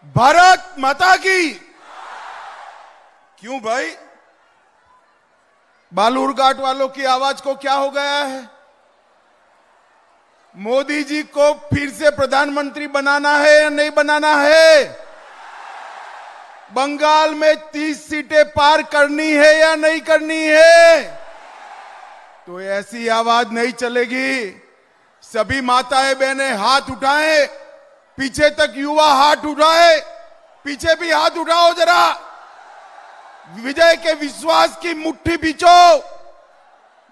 भारत माता की। क्यों भाई, बालूरघाट वालों की आवाज को क्या हो गया है? मोदी जी को फिर से प्रधानमंत्री बनाना है या नहीं बनाना है? बंगाल में 30 सीटें पार करनी है या नहीं करनी है? तो ऐसी आवाज नहीं चलेगी। सभी माताएं बहनें हाथ उठाएं, पीछे तक युवा हाथ उठाए, पीछे भी हाथ उठाओ जरा। विजय के विश्वास की मुट्ठी बीचो,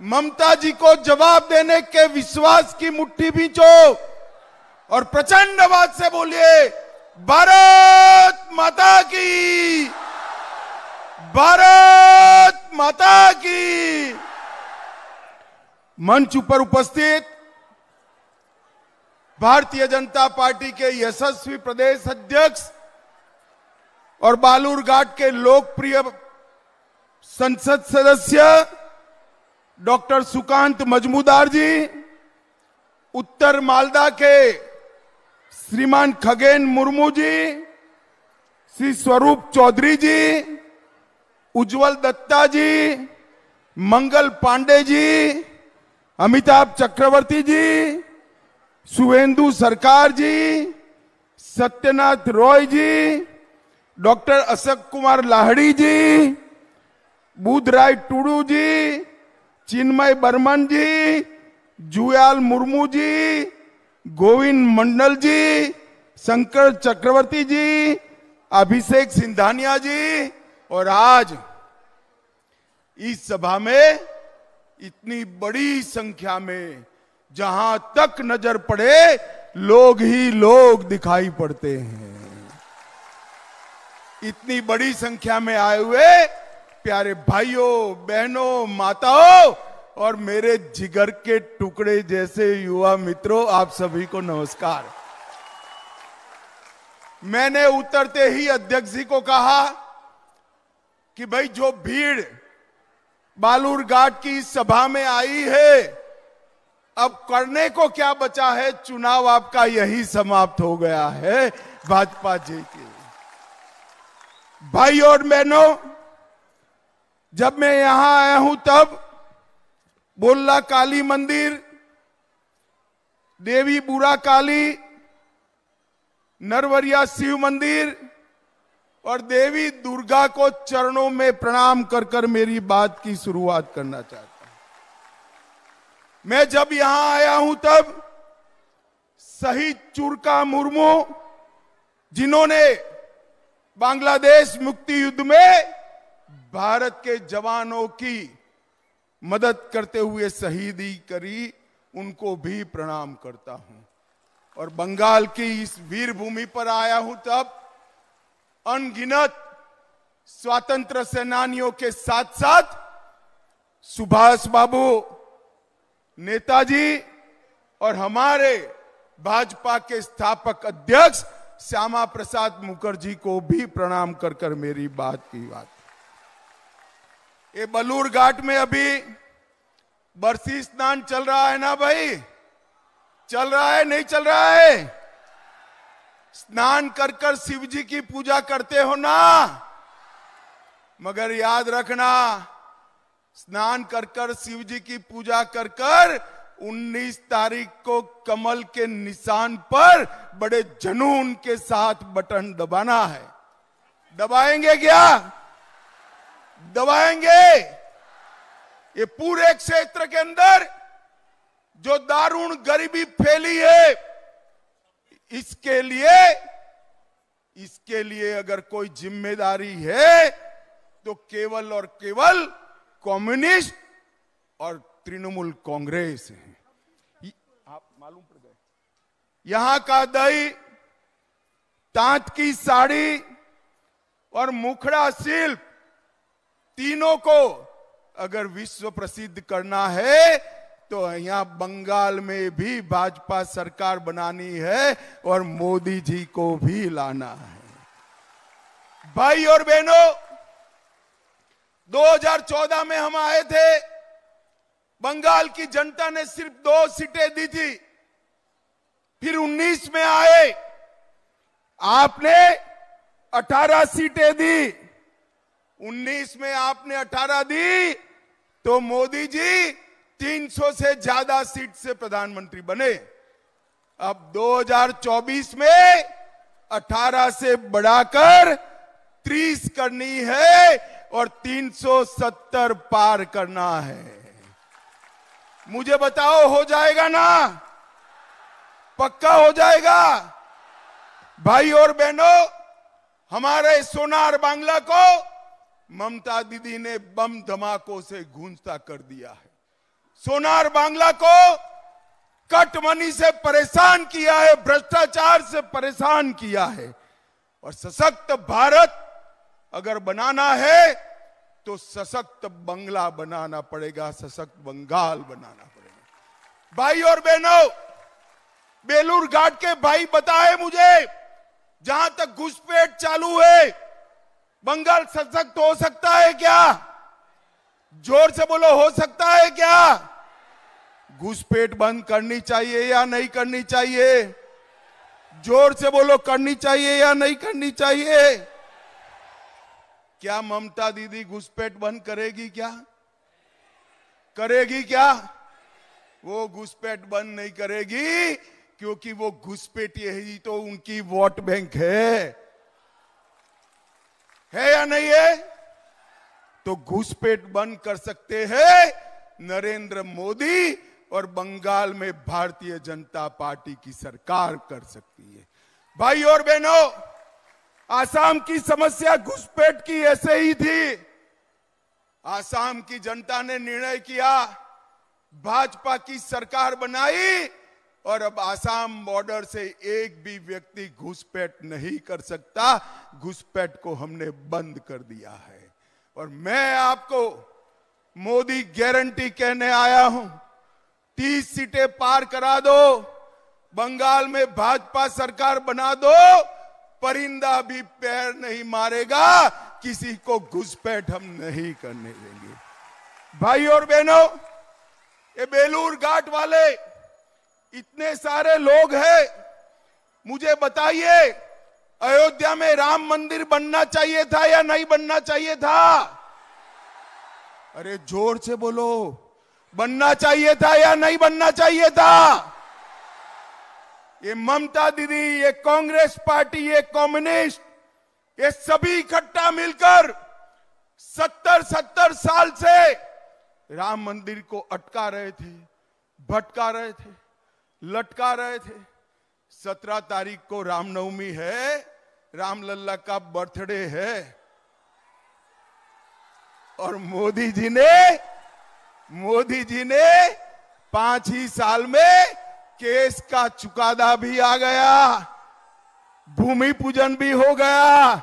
ममता जी को जवाब देने के विश्वास की मुट्ठी बीचो और प्रचंड आवाज से बोलिए, भारत माता की, भारत माता की। मंच पर उपस्थित भारतीय जनता पार्टी के यशस्वी प्रदेश अध्यक्ष और बालूरघाट के लोकप्रिय संसद सदस्य डॉक्टर सुकांत मजमूदार जी, उत्तर मालदा के श्रीमान खगेन मुर्मू जी, श्री स्वरूप चौधरी जी, उज्जवल दत्ता जी, मंगल पांडे जी, अमिताभ चक्रवर्ती जी, शुभेंदु सरकार जी, सत्यनाथ रॉय जी, डॉक्टर अशोक कुमार लाहड़ी जी, बुधराय टुडू जी, चिन्मय बर्मन जी, जुयाल मुर्मू जी, गोविंद मंडल जी, शंकर चक्रवर्ती जी, अभिषेक सिंधानिया जी, और आज इस सभा में इतनी बड़ी संख्या में जहां तक नजर पड़े लोग ही लोग दिखाई पड़ते हैं। इतनी बड़ी संख्या में आए हुए प्यारे भाइयों बहनों माताओं और मेरे जिगर के टुकड़े जैसे युवा मित्रों, आप सभी को नमस्कार। मैंने उतरते ही अध्यक्ष जी को कहा कि भाई जो भीड़ बालूरघाट की सभा में आई है, अब करने को क्या बचा है? चुनाव आपका यही समाप्त हो गया है भाजपा जी के। भाई और बहनों, जब मैं यहां आया हूं तब बोल्ला काली मंदिर, देवी बुरा काली, नरवरिया शिव मंदिर और देवी दुर्गा को चरणों में प्रणाम कर कर मेरी बात की शुरुआत करना चाहता हूं। मैं जब यहां आया हूं तब शहीद चुरका मुर्मू, जिन्होंने बांग्लादेश मुक्ति युद्ध में भारत के जवानों की मदद करते हुए शहीदी करी, उनको भी प्रणाम करता हूं। और बंगाल की इस वीर भूमि पर आया हूं तब अनगिनत स्वतंत्र सेनानियों के साथ साथ सुभाष बाबू, नेताजी और हमारे भाजपा के स्थापक अध्यक्ष श्यामा प्रसाद मुखर्जी को भी प्रणाम कर कर मेरी बात की बात। ये बालूरघाट में अभी बरसी स्नान चल रहा है ना भाई? चल रहा है नहीं चल रहा है? स्नान कर कर शिव जी की पूजा करते हो ना, मगर याद रखना, स्नान कर कर शिव जी की पूजा कर कर 19 तारीख को कमल के निशान पर बड़े जुनून के साथ बटन दबाना है। दबाएंगे क्या? दबाएंगे। ये पूरे क्षेत्र के अंदर जो दारुण गरीबी फैली है, इसके लिए अगर कोई जिम्मेदारी है तो केवल और केवल कम्युनिस्ट और तृणमूल कांग्रेस है। आप मालूम पड़ गए, यहां का दही, तांत की साड़ी और मुखड़ा शिल्प, तीनों को अगर विश्व प्रसिद्ध करना है तो यहां बंगाल में भी भाजपा सरकार बनानी है और मोदी जी को भी लाना है। भाई और बहनों, 2014 में हम आए थे, बंगाल की जनता ने सिर्फ 2 सीटें दी थी। फिर 19 में आए, आपने 18 सीटें दी, 19 में आपने 18 दी, तो मोदी जी 300 से ज्यादा सीट से प्रधानमंत्री बने। अब 2024 में 18 से बढ़ाकर 30 करनी है और 370 पार करना है। मुझे बताओ, हो जाएगा ना? पक्का हो जाएगा? भाई और बहनों, हमारे सोनार बांग्ला को ममता दीदी ने बम धमाकों से गूंजता कर दिया है। सोनार बांग्ला को कट मनी से परेशान किया है, भ्रष्टाचार से परेशान किया है। और सशक्त भारत अगर बनाना है तो सशक्त बंगला बनाना पड़ेगा, सशक्त बंगाल बनाना पड़ेगा। भाई और बहनों, बेलूर घाट के भाई बताए मुझे, जहां तक घुसपैठ चालू है, बंगाल सशक्त हो सकता है क्या? जोर से बोलो, हो सकता है क्या? घुसपैठ बंद करनी चाहिए या नहीं करनी चाहिए? जोर से बोलो, करनी चाहिए या नहीं करनी चाहिए? क्या ममता दीदी घुसपैठ बंद करेगी क्या? करेगी क्या? वो घुसपैठ बंद नहीं करेगी, क्योंकि वो घुसपैठिए ही तो उनकी वोट बैंक है या नहीं है? तो घुसपैठ बंद कर सकते हैं नरेंद्र मोदी, और बंगाल में भारतीय जनता पार्टी की सरकार कर सकती है। भाई और बहनों, आसाम की समस्या घुसपैठ की ऐसे ही थी। आसाम की जनता ने निर्णय किया, भाजपा की सरकार बनाई, और अब आसाम बॉर्डर से एक भी व्यक्ति घुसपैठ नहीं कर सकता। घुसपैठ को हमने बंद कर दिया है। और मैं आपको मोदी गारंटी कहने आया हूं, 30 सीटें पार करा दो, बंगाल में भाजपा सरकार बना दो, परिंदा भी पैर नहीं मारेगा, किसी को घुसपैठ हम नहीं करने देंगे। भाई और बहनों, ये बेलूर घाट वाले इतने सारे लोग हैं, मुझे बताइए, अयोध्या में राम मंदिर बनना चाहिए था या नहीं बनना चाहिए था? अरे जोर से बोलो, बनना चाहिए था या नहीं बनना चाहिए था? ये ममता दीदी, ये कांग्रेस पार्टी, ये कम्युनिस्ट, ये सभी इकट्ठा मिलकर 70 साल से राम मंदिर को अटका रहे थे, भटका रहे थे, लटका रहे थे। 17 तारीख को रामनवमी है, रामलल्ला का बर्थडे है, और मोदी जी ने 5 ही साल में केस का चुकादा भी आ गया, भूमि पूजन भी हो गया,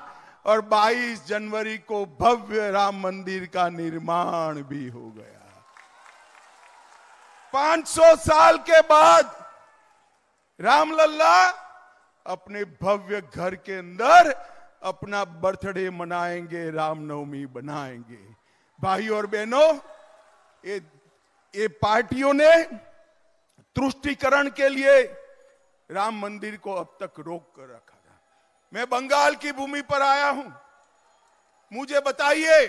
और 22 जनवरी को भव्य राम मंदिर का निर्माण भी हो गया। 500 साल के बाद रामलल्ला अपने भव्य घर के अंदर अपना बर्थडे मनाएंगे, रामनवमी बनाएंगे। भाई और बहनों, ये पार्टियों ने तुष्टीकरण के लिए राम मंदिर को अब तक रोक कर रखा था। मैं बंगाल की भूमि पर आया हूं, मुझे बताइए,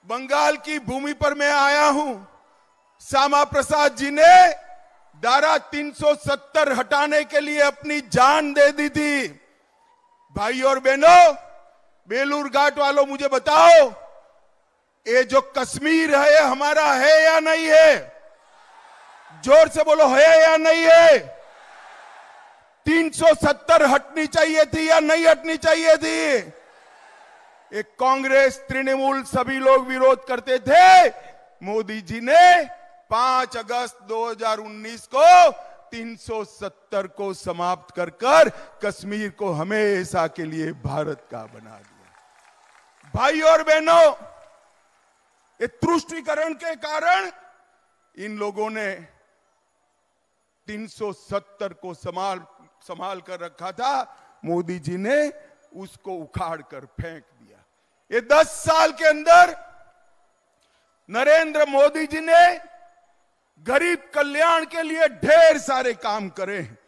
बंगाल की भूमि पर मैं आया हूं, श्यामा प्रसाद जी ने धारा 370 हटाने के लिए अपनी जान दे दी थी। भाई और बहनों, बेलूर घाट वालों, मुझे बताओ, ये जो कश्मीर है हमारा है या नहीं है? जोर से बोलो, है या नहीं है? 370 हटनी चाहिए थी या नहीं हटनी चाहिए थी? एक कांग्रेस, तृणमूल, सभी लोग विरोध करते थे। मोदी जी ने 5 अगस्त 2019 को 370 को समाप्त कर कश्मीर को हमेशा के लिए भारत का बना दिया। भाई और बहनों, ये तुष्टीकरण के कारण इन लोगों ने 370 को संभाल कर रखा था, मोदी जी ने उसको उखाड़ कर फेंक दिया। ये 10 साल के अंदर नरेंद्र मोदी जी ने गरीब कल्याण के लिए ढेर सारे काम करे हैं।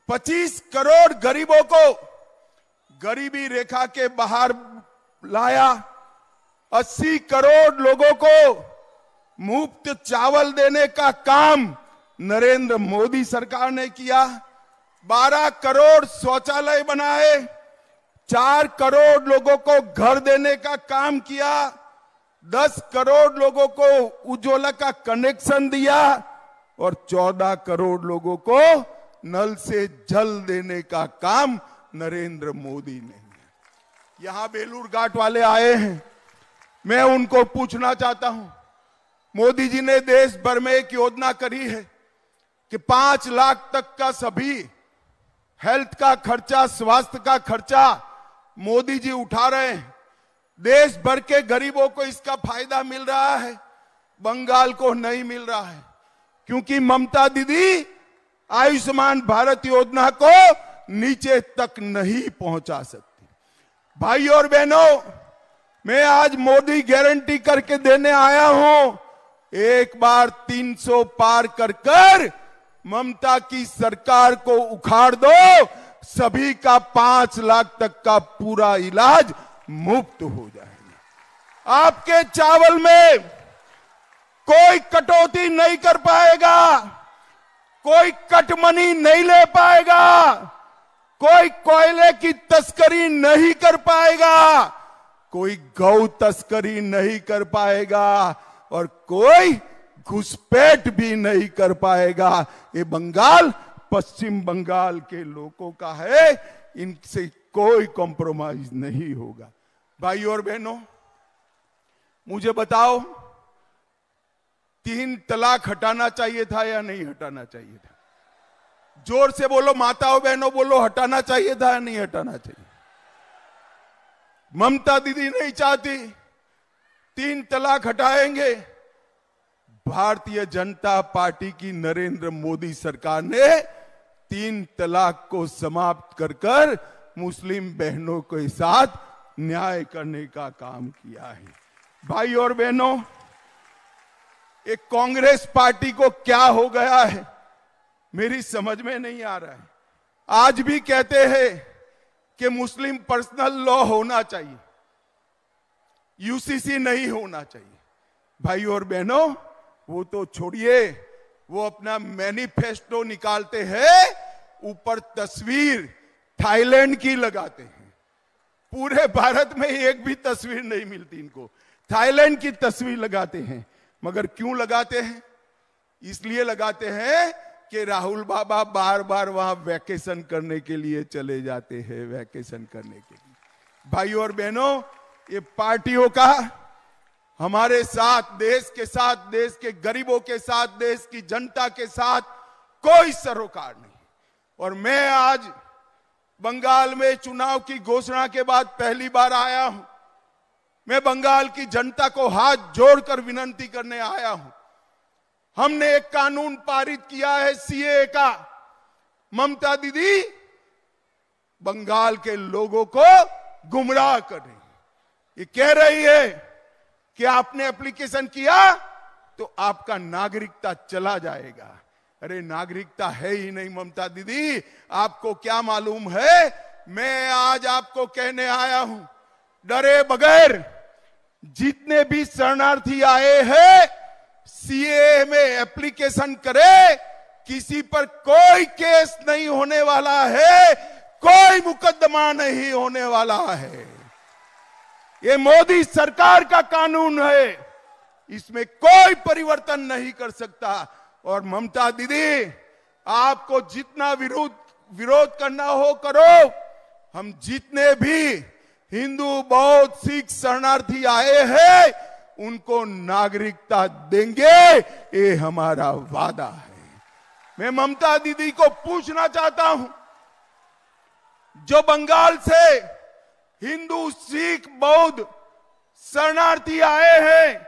25 करोड़ गरीबों को गरीबी रेखा के बाहर लाया। 80 करोड़ लोगों को मुफ्त चावल देने का काम नरेंद्र मोदी सरकार ने किया। 12 करोड़ शौचालय बनाए, 4 करोड़ लोगों को घर देने का काम किया, 10 करोड़ लोगों को उज्ज्वला का कनेक्शन दिया और 14 करोड़ लोगों को नल से जल देने का काम नरेंद्र मोदी ने। यहां बेलूर घाट वाले आए हैं, मैं उनको पूछना चाहता हूं, मोदी जी ने देश भर में एक योजना करी है कि 5 लाख तक का सभी हेल्थ का खर्चा, स्वास्थ्य का खर्चा मोदी जी उठा रहे हैं। देश भर के गरीबों को इसका फायदा मिल रहा है, बंगाल को नहीं मिल रहा है, क्योंकि ममता दीदी आयुष्मान भारत योजना को नीचे तक नहीं पहुंचा सकती। भाई और बहनों, मैं आज मोदी गारंटी करके देने आया हूं, एक बार 300 पार कर कर ममता की सरकार को उखाड़ दो, सभी का 5 लाख तक का पूरा इलाज मुफ्त हो जाएगा। आपके चावल में कोई कटौती नहीं कर पाएगा, कोई कटमनी नहीं ले पाएगा, कोई कोयले की तस्करी नहीं कर पाएगा, कोई गौ तस्करी नहीं कर पाएगा और कोई घुसपैठ भी नहीं कर पाएगा। ये बंगाल पश्चिम बंगाल के लोगों का है, इनसे कोई कॉम्प्रोमाइज नहीं होगा। भाई और बहनों, मुझे बताओ, 3 तलाक हटाना चाहिए था या नहीं हटाना चाहिए था? जोर से बोलो, माताओं बहनों बोलो, हटाना चाहिए था या नहीं हटाना चाहिए? ममता दीदी नहीं चाहती 3 तलाक हटाएंगे। भारतीय जनता पार्टी की नरेंद्र मोदी सरकार ने 3 तलाक को समाप्त कर कर मुस्लिम बहनों के साथ न्याय करने का काम किया है। भाई और बहनों, एक कांग्रेस पार्टी को क्या हो गया है मेरी समझ में नहीं आ रहा है। आज भी कहते हैं कि मुस्लिम पर्सनल लॉ होना चाहिए, यूसीसी नहीं होना चाहिए। भाई और बहनों, वो तो छोड़िए, वो अपना मैनिफेस्टो निकालते हैं, ऊपर तस्वीर थाईलैंड की लगाते हैं। पूरे भारत में एक भी तस्वीर नहीं मिलती इनको, थाईलैंड की तस्वीर लगाते हैं। मगर क्यों लगाते हैं? इसलिए लगाते हैं कि राहुल बाबा बार बार वहां वैकेशन करने के लिए चले जाते हैं, वैकेशन करने के लिए। भाई और बहनों, ये पार्टियों का हमारे साथ, देश के साथ, देश के गरीबों के साथ, देश की जनता के साथ कोई सरोकार नहीं। और मैं आज बंगाल में चुनाव की घोषणा के बाद पहली बार आया हूं। मैं बंगाल की जनता को हाथ जोड़कर विनती करने आया हूं। हमने एक कानून पारित किया है सीए का। ममता दीदी बंगाल के लोगों को गुमराह कर रही है। ये कह रही है कि आपने एप्लीकेशन किया तो आपका नागरिकता चला जाएगा। अरे नागरिकता है ही नहीं ममता दीदी, आपको क्या मालूम है? मैं आज आपको कहने आया हूं, डरे बगैर जितने भी शरणार्थी आए हैं सीए में एप्लीकेशन करे, किसी पर कोई केस नहीं होने वाला है, कोई मुकदमा नहीं होने वाला है। ये मोदी सरकार का कानून है, इसमें कोई परिवर्तन नहीं कर सकता। और ममता दीदी, आपको जितना विरोध करना हो करो। हम जितने भी हिंदू, बौद्ध, सिख शरणार्थी आए हैं उनको नागरिकता देंगे, ये हमारा वादा है। मैं ममता दीदी को पूछना चाहता हूं, जो बंगाल से हिंदू, सिख, बौद्ध शरणार्थी आए हैं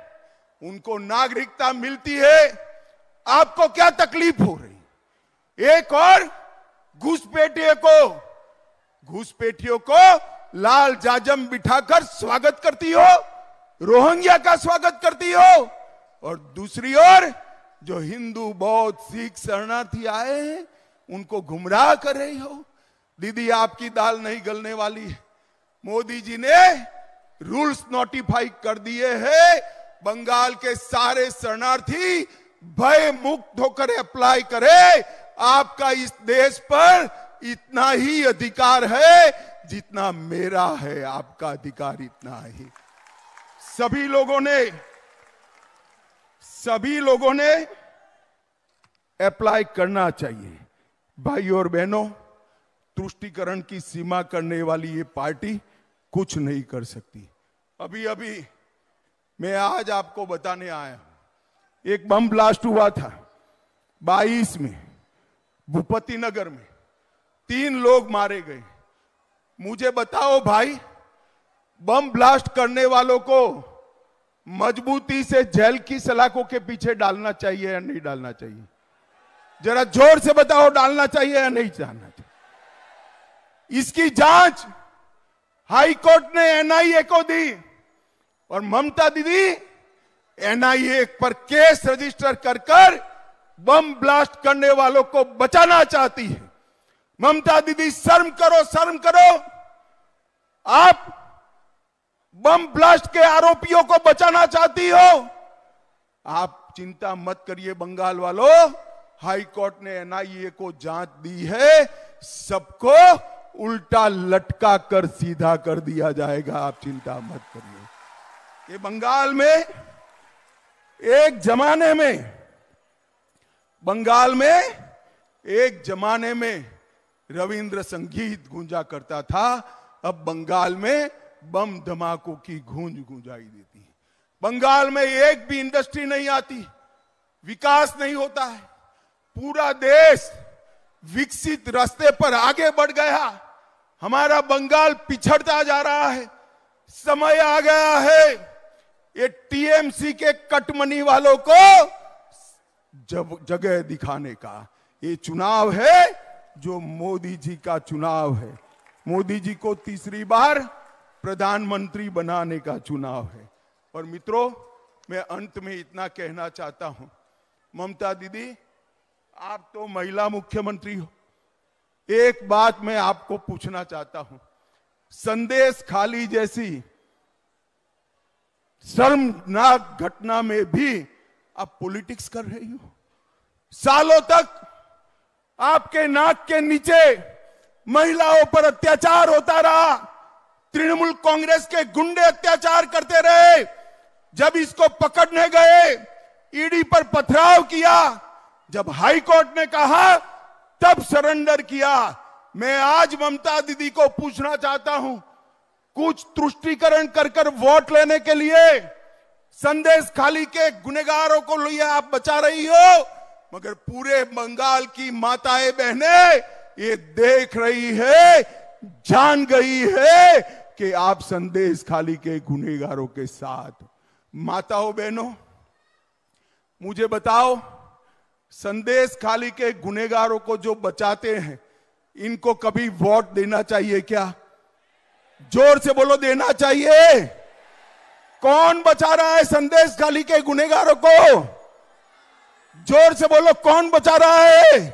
उनको नागरिकता मिलती है, आपको क्या तकलीफ हो रही? एक और घुसपैठियों को लाल जाजम बिठाकर स्वागत करती हो, रोहिंग्या का स्वागत करती हो, और दूसरी ओर जो हिंदू, बौद्ध, सिख शरणार्थी आए हैं उनको गुमराह कर रही हो। दीदी, आपकी दाल नहीं गलने वाली है। मोदी जी ने रूल्स नोटिफाई कर दिए हैं। बंगाल के सारे शरणार्थी भय मुक्त होकर अप्लाई करे। आपका इस देश पर इतना ही अधिकार है जितना मेरा है, आपका अधिकार इतना ही। सभी लोगों ने अप्लाई करना चाहिए। भाइयों और बहनों, तुष्टीकरण की सीमा करने वाली ये पार्टी कुछ नहीं कर सकती। अभी मैं आज आपको बताने आया हूं, एक बम ब्लास्ट हुआ था 22 में भूपति नगर में, 3 लोग मारे गए। मुझे बताओ भाई, बम ब्लास्ट करने वालों को मजबूती से जेल की सलाखों के पीछे डालना चाहिए या नहीं डालना चाहिए? जरा जोर से बताओ, डालना चाहिए या नहीं डालना चाहिए? इसकी जांच हाई कोर्ट ने एनआईए को दी और ममता दीदी एनआईए पर केस रजिस्टर कर बम ब्लास्ट करने वालों को बचाना चाहती है। ममता दीदी, शर्म करो, शर्म करो। आप बम ब्लास्ट के आरोपियों को बचाना चाहती हो। आप चिंता मत करिए बंगाल वालों, हाई कोर्ट ने एनआईए को जांच दी है, सबको उल्टा लटका कर सीधा कर दिया जाएगा। आप चिंता मत करिए। ये बंगाल में एक जमाने में रविंद्र संगीत गूंजा करता था। अब बंगाल में बम धमाकों की गूंज गूंजाई देती है। बंगाल में एक भी इंडस्ट्री नहीं आती, विकास नहीं होता है। पूरा देश विकसित रास्ते पर आगे बढ़ गया, हमारा बंगाल पिछड़ता जा रहा है। समय आ गया है ये टीएमसी के कटमनी वालों को जब जगह दिखाने का। ये चुनाव है जो मोदी जी का चुनाव है। मोदी जी को तीसरी बार प्रधानमंत्री बनाने का चुनाव है। और मित्रों, मैं अंत में इतना कहना चाहता हूं, ममता दीदी, आप तो महिला मुख्यमंत्री हो। एक बात मैं आपको पूछना चाहता हूं, संदेश खाली जैसी शर्मनाक घटना में भी आप पॉलिटिक्स कर रही हो। सालों तक आपके नाक के नीचे महिलाओं पर अत्याचार होता रहा। तृणमूल कांग्रेस के गुंडे अत्याचार करते रहे। जब इसको पकड़ने गए, ईडी पर पथराव किया। जब हाई कोर्ट ने कहा, तब सरेंडर किया। मैं आज ममता दीदी को पूछना चाहता हूं, कुछ तुष्टीकरण कर वोट लेने के लिए संदेश खाली के गुनहगारों को लिए आप बचा रही हो, मगर पूरे बंगाल की माताएं बहनें ये देख रही है, जान गई है कि आप संदेश खाली के गुनहगारों के साथ। माताओं बहनों, मुझे बताओ, संदेश खाली के गुनहगारों को जो बचाते हैं, इनको कभी वोट देना चाहिए क्या? जोर से बोलो, देना चाहिए? कौन बचा रहा है संदेश खाली के गुनहगारों को? जोर से बोलो, कौन बचा रहा है?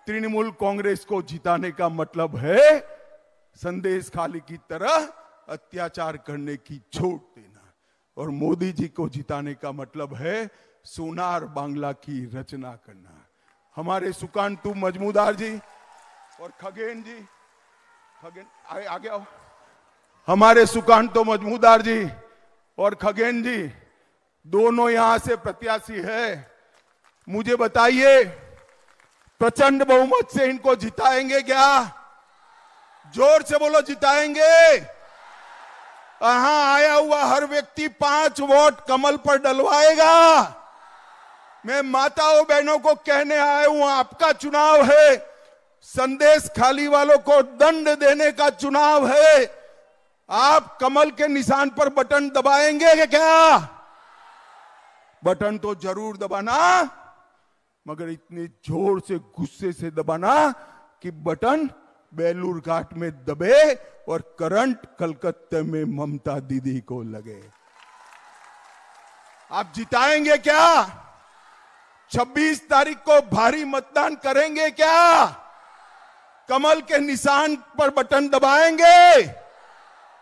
तृणमूल कांग्रेस को जिताने का मतलब है संदेश खाली की तरह अत्याचार करने की छूट देना, और मोदी जी को जिताने का मतलब है सोनार बांग्ला की रचना करना। हमारे सुकांतु मजमूदार जी और खगेन जी, खगेन आगे आओ। हमारे सुकांतु मजमूदार जी और खगेन जी दोनों यहां से प्रत्याशी है। मुझे बताइए, प्रचंड बहुमत से इनको जिताएंगे क्या? जोर से बोलो, जिताएंगे? यहां आया हुआ हर व्यक्ति 5 वोट कमल पर डलवाएगा। मैं माताओं बहनों को कहने आया हूं, आपका चुनाव है, संदेश खाली वालों को दंड देने का चुनाव है। आप कमल के निशान पर बटन दबाएंगे क्या? बटन तो जरूर दबाना, मगर इतने जोर से, गुस्से से दबाना कि बटन बेलूर घाट में दबे और करंट कलकत्ते में ममता दीदी को लगे। आप जिताएंगे क्या? 26 तारीख को भारी मतदान करेंगे क्या? कमल के निशान पर बटन दबाएंगे,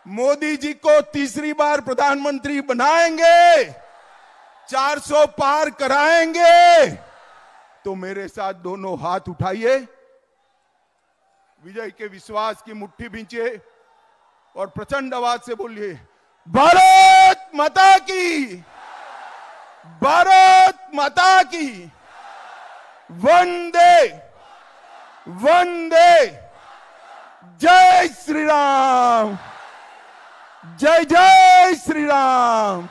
मोदी जी को तीसरी बार प्रधानमंत्री बनाएंगे, 400 पार कराएंगे, तो मेरे साथ दोनों हाथ उठाइए, विजय के विश्वास की मुट्ठी भींचिए और प्रचंड आवाज से बोलिए, भारत माता की, भारत माता की, वंदे वंदे, जय श्री राम, जय जय श्री राम।